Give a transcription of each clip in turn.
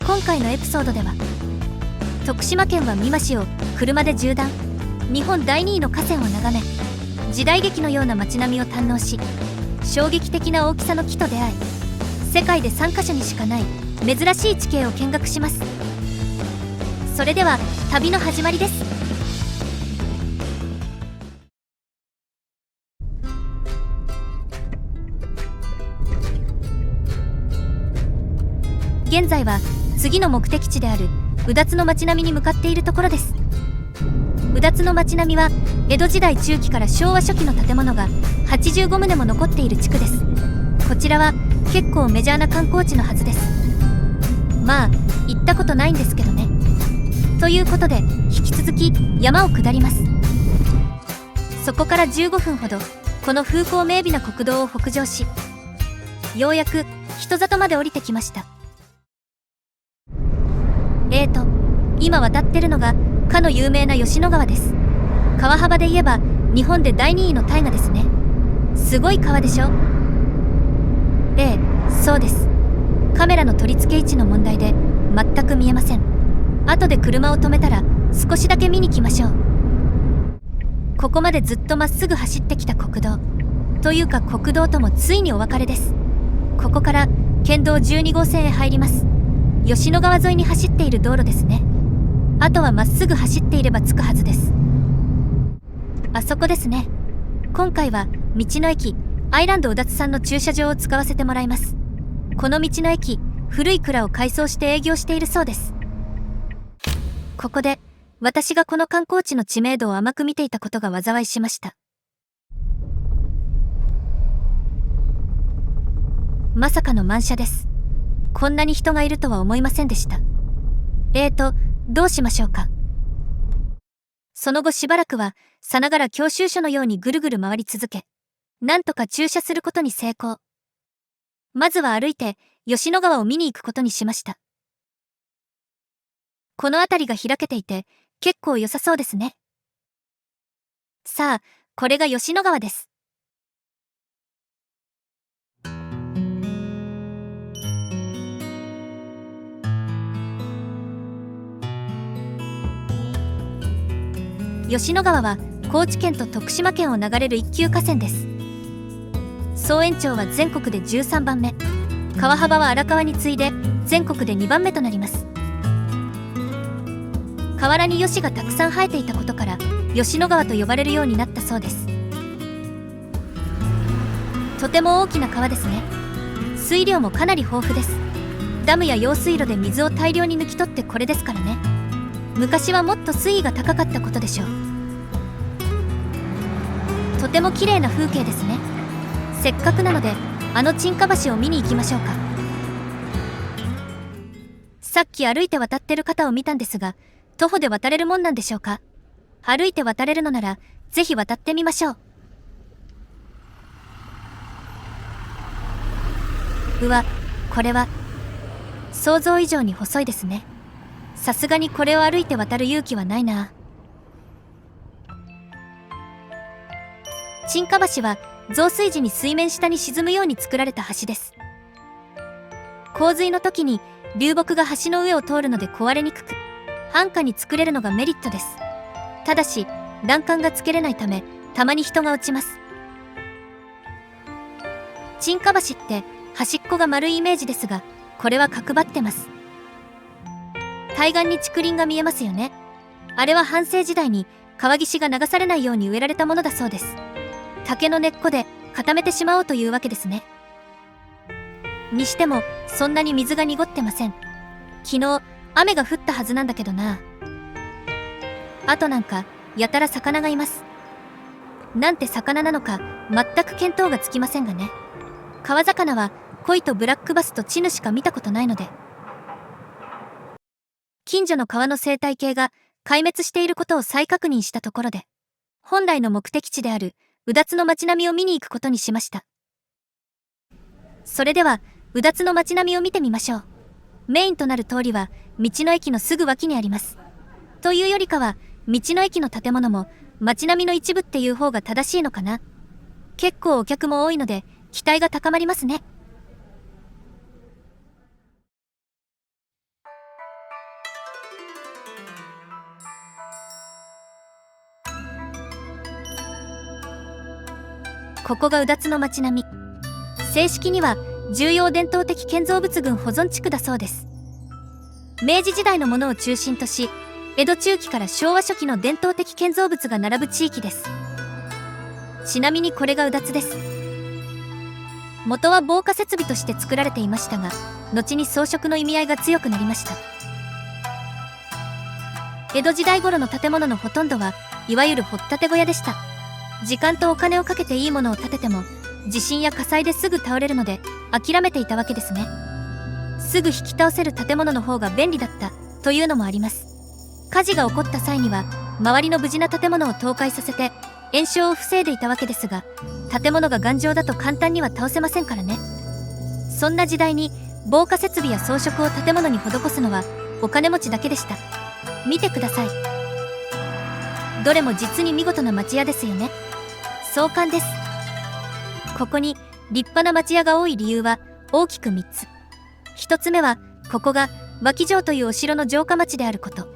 今回のエピソードでは徳島県は美馬市を車で縦断、日本第2位の河川を眺め、時代劇のような街並みを堪能し、衝撃的な大きさの木と出会い、世界で3カ所にしかない珍しい地形を見学します。それでは旅の始まりです。現在は次の目的地であるうだつの町並みに向かっているところです。うだつの町並みは江戸時代中期から昭和初期の建物が85棟も残っている地区です。こちらは結構メジャーな観光地のはずです。まあ行ったことないんですけどね。ということで引き続き山を下ります。そこから15分ほどこの風光明媚な国道を北上し、ようやく人里まで降りてきました。今渡ってるのがかの有名な吉野川です。川幅で言えば日本で第2位の大河ですね。すごい川でしょ。ええ、そうです。カメラの取り付け位置の問題で全く見えません。後で車を止めたら少しだけ見に来ましょう。ここまでずっとまっすぐ走ってきた国道というか国道ともついにお別れです。ここから県道12号線へ入ります。吉野川沿いに走っている道路ですね。あとはまっすぐ走っていれば着くはずです。あそこですね。今回は道の駅アイランドうだつさんの駐車場を使わせてもらいます。この道の駅、古い蔵を改装して営業しているそうです。ここで私がこの観光地の知名度を甘く見ていたことが災いしました。まさかの満車です。こんなに人がいるとは思いませんでした。どうしましょうか。その後しばらくはさながら教習所のようにぐるぐる回り続け、なんとか駐車することに成功。まずは歩いて吉野川を見に行くことにしました。この辺りが開けていて結構良さそうですね。さあ、これが吉野川です。吉野川は高知県と徳島県を流れる一級河川です。総延長は全国で13番目、川幅は荒川に次いで全国で2番目となります。河原に吉がたくさん生えていたことから吉野川と呼ばれるようになったそうです。とても大きな川ですね。水量もかなり豊富です。ダムや用水路で水を大量に抜き取ってこれですからね。昔はもっと水位が高かったことでしょう。とても綺麗な風景ですね。せっかくなのであの沈下橋を見に行きましょうか。さっき歩いて渡ってる方を見たんですが、徒歩で渡れるもんなんでしょうか。歩いて渡れるのならぜひ渡ってみましょう。うわ、これは想像以上に細いですね。さすがにこれを歩いて渡る勇気はないな。沈下橋は増水時に水面下に沈むように作られた橋です。洪水の時に流木が橋の上を通るので壊れにくく、安価に作れるのがメリットです。ただし欄干がつけれないためたまに人が落ちます。沈下橋って端っこが丸いイメージですが、これは角張ってます。対岸に竹林が見えますよね。あれは半世時代に川岸が流されないように植えられたものだそうです。竹の根っこで固めてしまおうというわけですね。にしてもそんなに水が濁ってません。昨日雨が降ったはずなんだけどな。あとなんかやたら魚がいます。なんて魚なのか全く見当がつきませんがね。川魚は鯉とブラックバスとチヌしか見たことないので。近所の川の生態系が壊滅していることを再確認したところで、本来の目的地であるうだつの町並みを見に行くことにしました。それではうだつの町並みを見てみましょう。メインとなる通りは道の駅のすぐ脇にあります。というよりかは道の駅の建物も町並みの一部っていう方が正しいのかな。結構お客も多いので期待が高まりますね。ここがうだつの町並み。正式には重要伝統的建造物群保存地区だそうです。明治時代のものを中心とし、江戸中期から昭和初期の伝統的建造物が並ぶ地域です。ちなみにこれがうだつです。元は防火設備として作られていましたが、後に装飾の意味合いが強くなりました。江戸時代頃の建物のほとんどはいわゆる掘っ立て小屋でした。時間とお金をかけていいものを建てても地震や火災ですぐ倒れるので諦めていたわけですね。すぐ引き倒せる建物の方が便利だったというのもあります。火事が起こった際には周りの無事な建物を倒壊させて延焼を防いでいたわけですが、建物が頑丈だと簡単には倒せませんからね。そんな時代に防火設備や装飾を建物に施すのはお金持ちだけでした。見てください。どれも実に見事な町屋ですよね。壮観です。ここに立派な町屋が多い理由は大きく3つ。1つ目はここが和木城というお城の城下町であること。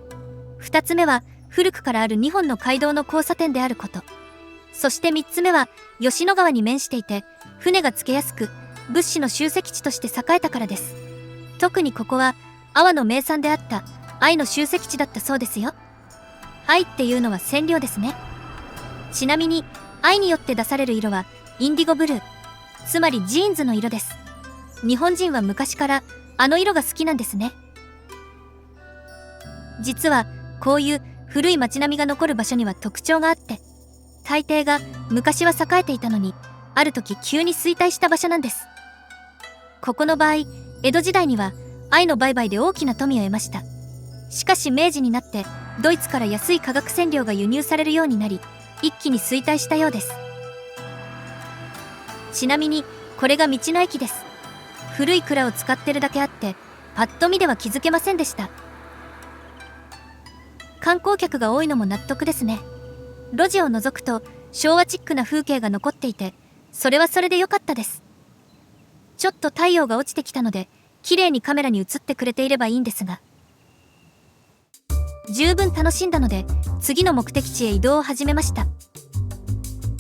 2つ目は古くからある2本の街道の交差点であること。そして3つ目は吉野川に面していて船が着けやすく物資の集積地として栄えたからです。特にここは阿波の名産であった藍の集積地だったそうですよ。藍っていうのは染料ですね。ちなみに藍によって出される色はインディゴブルー、つまりジーンズの色です。日本人は昔からあの色が好きなんですね。実はこういう古い町並みが残る場所には特徴があって、大抵が昔は栄えていたのにある時急に衰退した場所なんです。ここの場合江戸時代には藍の売買で大きな富を得ました。しかし明治になってドイツから安い化学染料が輸入されるようになり一気に衰退したようです。ちなみにこれが道の駅です。古い蔵を使ってるだけあってパッと見では気づけませんでした。観光客が多いのも納得ですね。路地を覗くと昭和チックな風景が残っていて、それはそれで良かったです。ちょっと太陽が落ちてきたので綺麗にカメラに映ってくれていればいいんですが、十分楽しんだので次の目的地へ移動を始めました。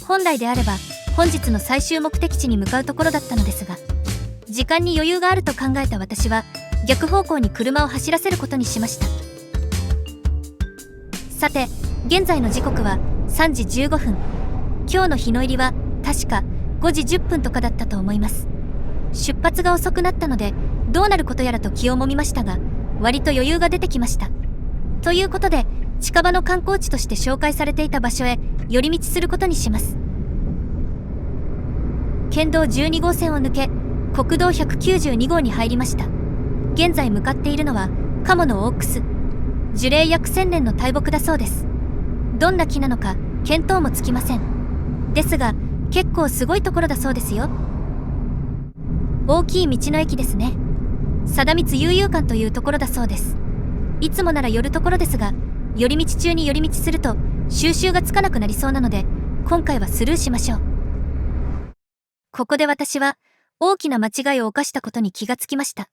本来であれば本日の最終目的地に向かうところだったのですが、時間に余裕があると考えた私は逆方向に車を走らせることにしました。さて現在の時刻は3時15分。今日の日の入りは確か5時10分とかだったと思います。出発が遅くなったのでどうなることやらと気をもみましたが、割と余裕が出てきました。ということで近場の観光地として紹介されていた場所へ寄り道することにします。県道12号線を抜け国道192号に入りました。現在向かっているのは鴨のオークス、樹齢約1000年の大木だそうです。どんな木なのか見当もつきません。ですが結構すごいところだそうですよ。大きい道の駅ですね。貞光悠々館というところだそうです。いつもなら寄るところですが、寄り道中に寄り道すると収集がつかなくなりそうなので今回はスルーしましょう。ここで私は大きな間違いを犯したことに気がつきました。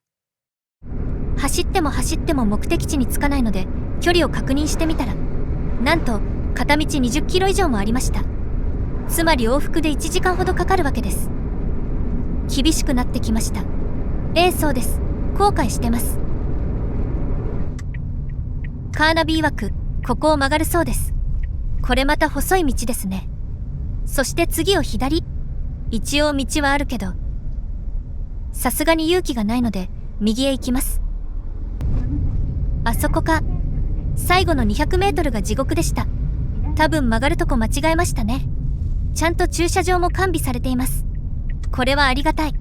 走っても走っても目的地に着かないので距離を確認してみたら、なんと片道20キロ以上もありました。つまり往復で1時間ほどかかるわけです。厳しくなってきました。そうです。後悔してます。カーナビ曰くここを曲がるそうです。これまた細い道ですね。そして次を左。一応道はあるけどさすがに勇気がないので右へ行きます。あそこか。最後の200メートルが地獄でした。多分曲がるとこ間違えましたね。ちゃんと駐車場も完備されています。これはありがたい。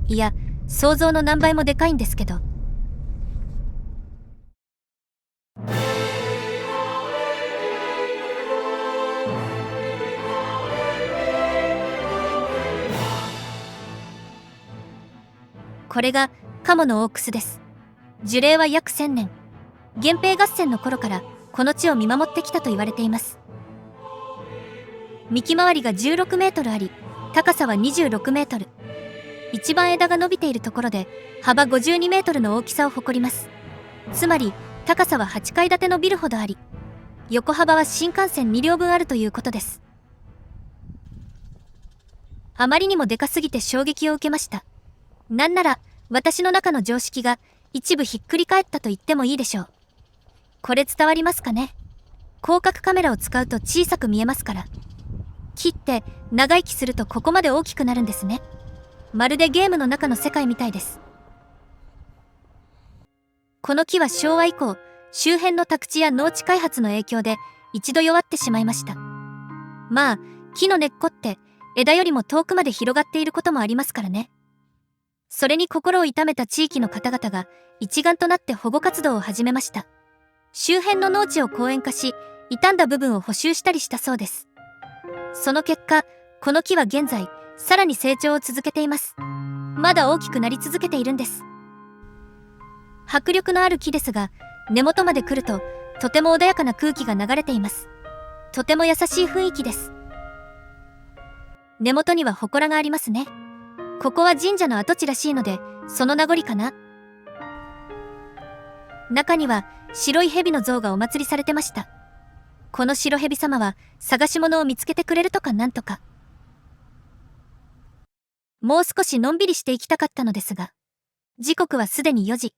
いや、想像の何倍もでかいんですけど。これが鴨のオークスです。樹齢は約1000年。源平合戦の頃からこの地を見守ってきたと言われています。幹回りが16メートルあり、高さは26メートル。一番枝が伸びているところで幅52メートルの大きさを誇ります。つまり高さは8階建てのビルほどあり、横幅は新幹線2両分あるということです。あまりにもでかすぎて衝撃を受けました。なんなら私の中の常識が一部ひっくり返ったと言ってもいいでしょう。これ伝わりますかね。広角カメラを使うと小さく見えますから。木って長生きするとここまで大きくなるんですね。まるでゲームの中の世界みたいです。この木は昭和以降、周辺の宅地や農地開発の影響で一度弱ってしまいました。まあ、木の根っこって枝よりも遠くまで広がっていることもありますからね。それに心を痛めた地域の方々が一丸となって保護活動を始めました。周辺の農地を公園化し、傷んだ部分を補修したりしたそうです。その結果、この木は現在、さらに成長を続けています。まだ大きくなり続けているんです。迫力のある木ですが、根元まで来ると、とても穏やかな空気が流れています。とても優しい雰囲気です。根元には祠がありますね。ここは神社の跡地らしいので、その名残かな。中には白い蛇の像がお祭りされてました。この白蛇様は探し物を見つけてくれるとかなんとか。もう少しのんびりしていきたかったのですが、時刻はすでに4時。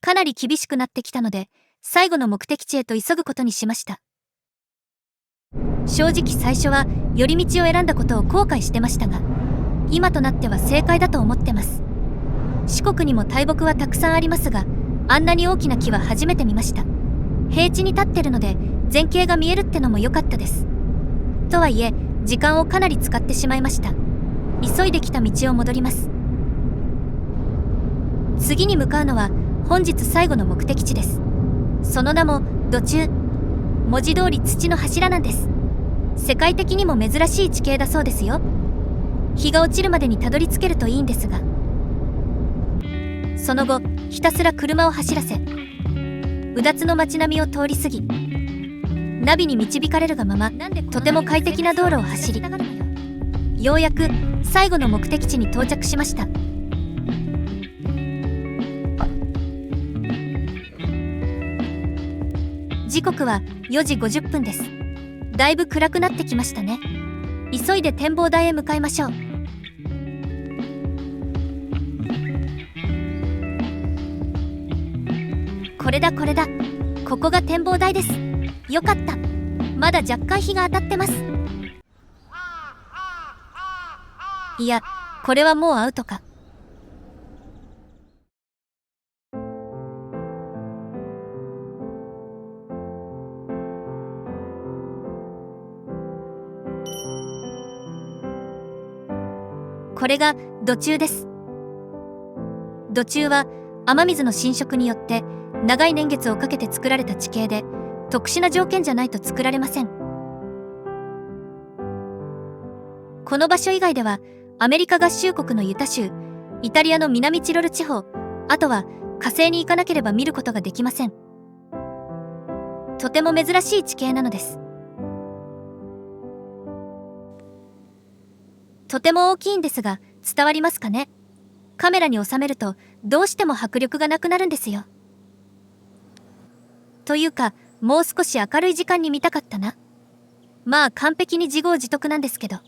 かなり厳しくなってきたので、最後の目的地へと急ぐことにしました。正直最初は寄り道を選んだことを後悔してましたが、今となっては正解だと思ってます。四国にも大木はたくさんありますが、あんなに大きな木は初めて見ました。平地に立ってるので全景が見えるってのも良かったです。とはいえ時間をかなり使ってしまいました。急いできた道を戻ります。次に向かうのは本日最後の目的地です。その名も土中。文字通り土の柱なんです。世界的にも珍しい地形だそうですよ。日が落ちるまでにたどり着けるといいんですが、その後ひたすら車を走らせ、うだつの街並みを通り過ぎ、ナビに導かれるがままとても快適な道路を走り、ようやく最後の目的地に到着しました。時刻は4時50分です。だいぶ暗くなってきましたね。急いで展望台へ向かいましょう。これだこれだ。ここが展望台です。よかった。まだ若干日が当たってます。いや、これはもうアウトか。これが土中です。土中は雨水の浸食によって長い年月をかけて作られた地形で、特殊な条件じゃないと作られません。この場所以外ではアメリカ合衆国のユタ州、イタリアの南チロル地方、あとは火星に行かなければ見ることができません。とても珍しい地形なのです。とても大きいんですが伝わりますかね。カメラに収めるとどうしても迫力がなくなるんですよ。というかもう少し明るい時間に見たかったな。まあ完璧に自業自得なんですけど。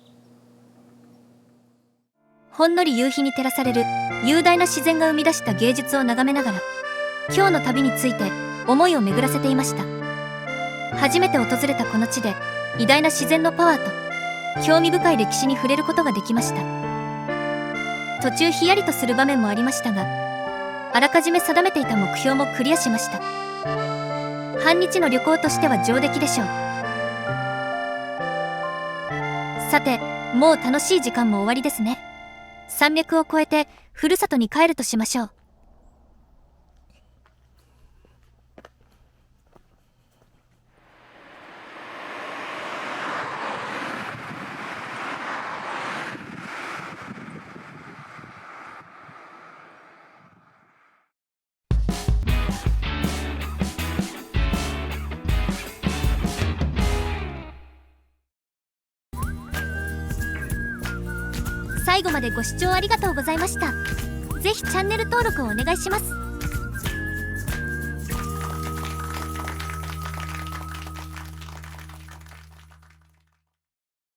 ほんのり夕日に照らされる雄大な自然が生み出した芸術を眺めながら、今日の旅について思いを巡らせていました。初めて訪れたこの地で偉大な自然のパワーと興味深い歴史に触れることができました。途中ヒヤリとする場面もありましたが、あらかじめ定めていた目標もクリアしました。半日の旅行としては上出来でしょう。さて、もう楽しい時間も終わりですね。山脈を越えてふるさとに帰るとしましょう。最後までご視聴ありがとうございました。ぜひチャンネル登録をお願いします。